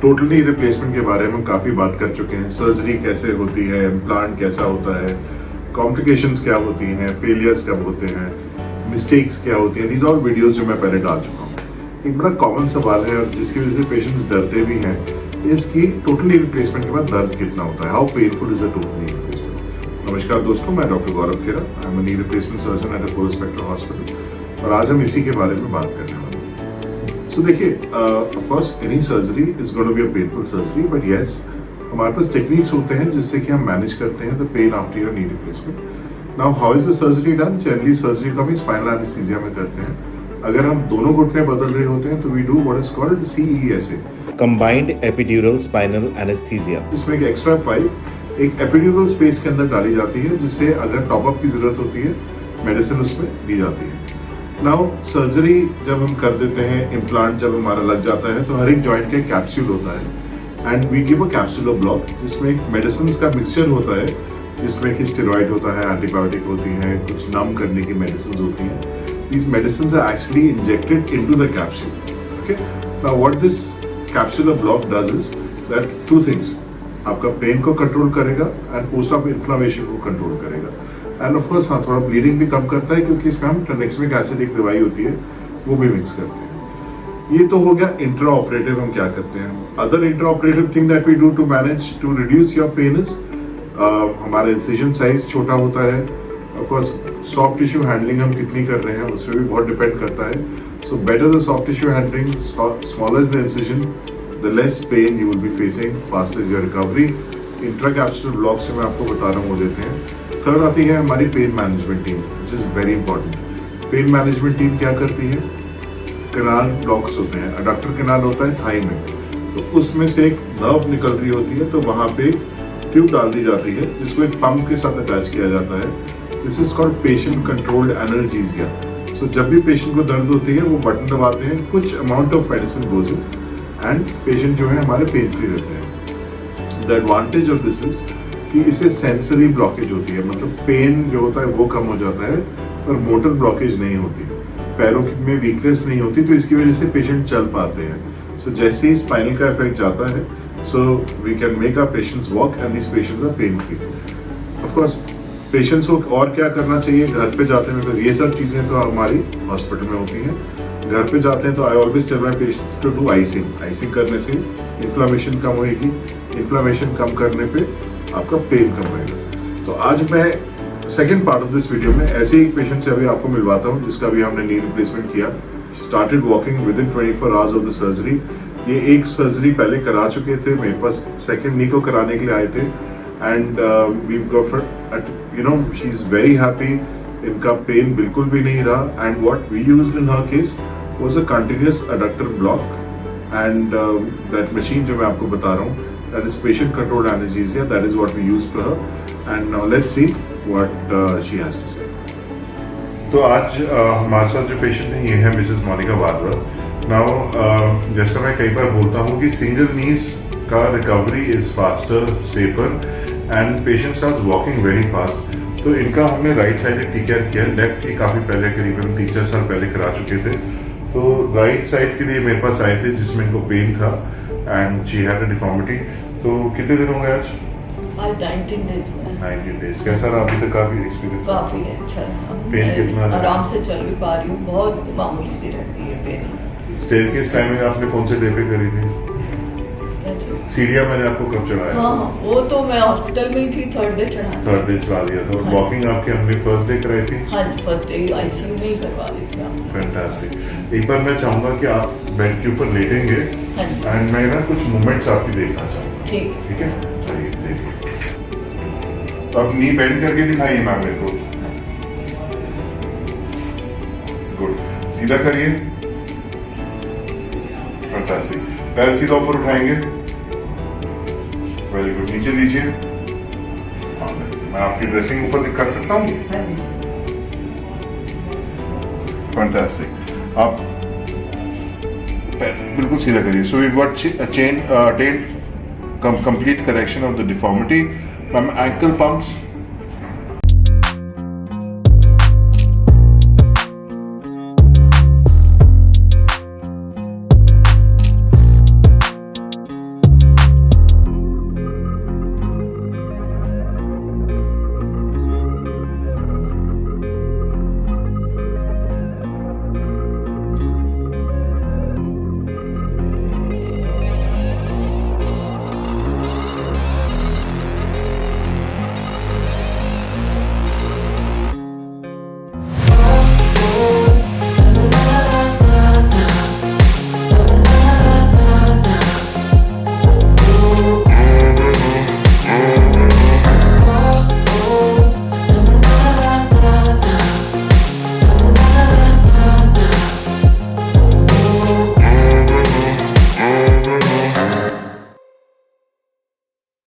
Total knee replacement के बारे में हम काफ़ी बात कर चुके हैं। सर्जरी कैसे होती है, इम्प्लांट कैसा होता है, कॉम्प्लिकेशंस क्या होती हैं, फेलियर्स कब होते हैं, मिस्टेक्स क्या होती हैं। दीज ऑल वीडियोस जो मैं पहले डाल चुका हूँ। एक बड़ा कॉमन सवाल है और जिसकी वजह से पेशेंट्स डरते भी हैं, इसकी टोटल नी रिप्लेसमेंट के बाद दर्द कितना होता है। How painful is a total knee replacement. नमस्कार दोस्तों, मैं doctor Gaurav Khera, I am a knee replacement surgeon at Apollo Spectra hospital और आज हम इसी के बारे में बात करने वाले हैं। सो देखिए, of course any surgery is going to be a painful surgery, but yes हमारे पास टेक्निक्स होते हैं जिससे कि हम मैनेज करते हैं the pen after your knee replacement. Now how is the surgery done? Generally surgery को हम स्पाइनल एनेस्थीसिया में करते हैं। अगर हम दोनों घुटने बदल रहे होते हैं तो we do what is called CESA, combined epidural spinal anaesthesia. इसमें एक एक्स्ट्रा पाइप एक एपिड्यूरल स्पेस के अंदर डाली जाती है, जिससे अगर टॉप अप की जरूरत होती है मेडिसिन उसमें दी जाती है। नाउ सर्जरी जब हम कर देते हैं, इम्प्लांट जब हमारा लग जाता है तो हर एक जॉइंट का कैप्सूल होता है and we give a capsular block, जिसमें एक मेडिसिन का मिक्सचर होता है, जिसमें कि स्टेरॉइड होता है, एंटीबायोटिक होती है, कुछ नम करने की मेडिसिन होती हैं। These medicines are actually injected into the capsule. Okay. Now what this capsular block does is that two things. आपका पेन को कंट्रोल करेगा एंड पोस्ट ऑफ इन्फ्लामेशन को कंट्रोल करेगा एंड ऑफ कोर्स हाँ, थोड़ा ब्लीडिंग भी कम करता है क्योंकि इसमें हम ट्रांएक्समिक एसिड एक दवाई होती है वो भी मिक्स करते हैं। ये तो हो गया इंट्रा ऑपरेटिव हम क्या करते हैं। Other intra operative thing that we do to manage to reduce your pain is हमारा इंसिजन साइज छोटा होता है। Of course soft tissue handling हम कितनी कर रहे हैं उसमें भी बहुत डिपेंड करता है। So better the soft tissue handling, smaller the incision, the less pain you will be facing, fast is your recovery. Intra capsular blocks जो मैं आपको बता रहा हूँ वो देते हैं। थर्ड आती है हमारी pain management team, which is very important. Pain management team क्या करती है? कैनाल ब्लॉक्स होते हैं, अडक्टर कैनाल होता है थाई में, तो उसमें से एक नर्व निकल रही होती है, तो वहाँ पे ट्यूब डाल दी जाती है जिसको एक पंप के साथ अटैच किया जाता है। This is called patient controlled analgesia. So जब भी पेशेंट को दर्द होती है वो बटन दबाते हैं, कुछ amount of medicine goes in and patient जो है हमारे पेन फ्री रहते हैं। The advantage of this is कि इससे सेंसरी ब्लॉकेज होती है, मतलब पेन जो होता है वो कम हो जाता है पर मोटर ब्लॉकेज नहीं होती, पैरों में वीकनेस नहीं होती, तो इसकी वजह से पेशेंट चल पाते हैं। सो जैसे ही स्पाइनल का इफेक्ट जाता है, so we can make our patients walk and this patients are pain free. Of course patients को और क्या करना चाहिए घर पे जाते हैं, ये सब चीज़ें तो हमारी हॉस्पिटल में होती हैं। घर पे जाते हैं तो I always tell my patients to do icing. Icing करने से इन्फ्लामेशन कम होगी, इन्फ्लामेशन कम करने पे आपका पेन कम होगा। तो आज मैं second part of this video में ऐसे ही एक पेशेंट से अभी आपको मिलवाता हूँ जिसका भी हमने नी रिप्लेसमेंट किया। Started walking with in 24 hours of the surgery. ये एक सर्जरी पहले करा चुके थे, मेरे पास सेकेंड नी को कराने के लिए आए थे and we got you know she is very happy. इनका पेन बिल्कुल भी नहीं रहा and what we used in her case was a continuous adductor block and that machine जो मैं आपको बता रहा हूँ, that is patient controlled anesthesia, that is what we used for her and now let's see what she has to say. तो आज हमारे साथ जो पेशेंट है ये है मिसेस मोनिका बारबर। नाउ जैसा मैं कई बार बोलता हूँ कि सिंगल नीज का recovery is faster, safer and patients are walking very fast. तो इनका हमने राइट साइड टीकेयर किया, लेफ्ट की काफ़ी पहले करीबन 3-4 साल पहले करा चुके थे। तो राइट साइड के लिए मेरे पास आए थे जिसमें इनको पेन था and she had a deformity. तो कितने दिन हो गए आज? 19 डेज में। 19 डेज। कैसा रहा अभी तक काफ़ी एक्सपीरियंस? काफ़ी अच्छा। पेन कितना? आराम से चल भी पा रही हूँ, बहुत मामूली सी रहती है पेन। स्टेयरकेस टाइमिंग आपने कौन से डे पे करी थी? सीढ़ियाँ मैंने आपको कब चढ़ाया? हाँ, वो तो मैं हॉस्पिटल में ही थी, थर्ड डे चढ़ा दिया था। वॉकिंग आपकी हमने फर्स्ट डे कराई थी? हाँ, फर्स्ट डे आईसीयू में ही करवा दी थी आपने। फैंटास्टिक। एक बार मैं चाहूँगा कि आप बेड के ऊपर लेटेंगे एंड मैं ना कुछ मूवमेंट्स आपकी देखना चाहूँगा। ठीक है, चलिए देखिए। तो अब नी बेंड करके दिखाइए मैम मेरे को। गुड, सीधा करिए। फैंटास्टिक। पैर सीधा ऊपर उठाएंगे। वेरी गुड, नीचे लीजिए। मैं आपकी ड्रेसिंग ऊपर कर सकता हूँ? फैंटास्टिक। आप बिल्कुल सीधा करिए। So we got chain attend complete correction of the deformity. Ma'am ankle pumps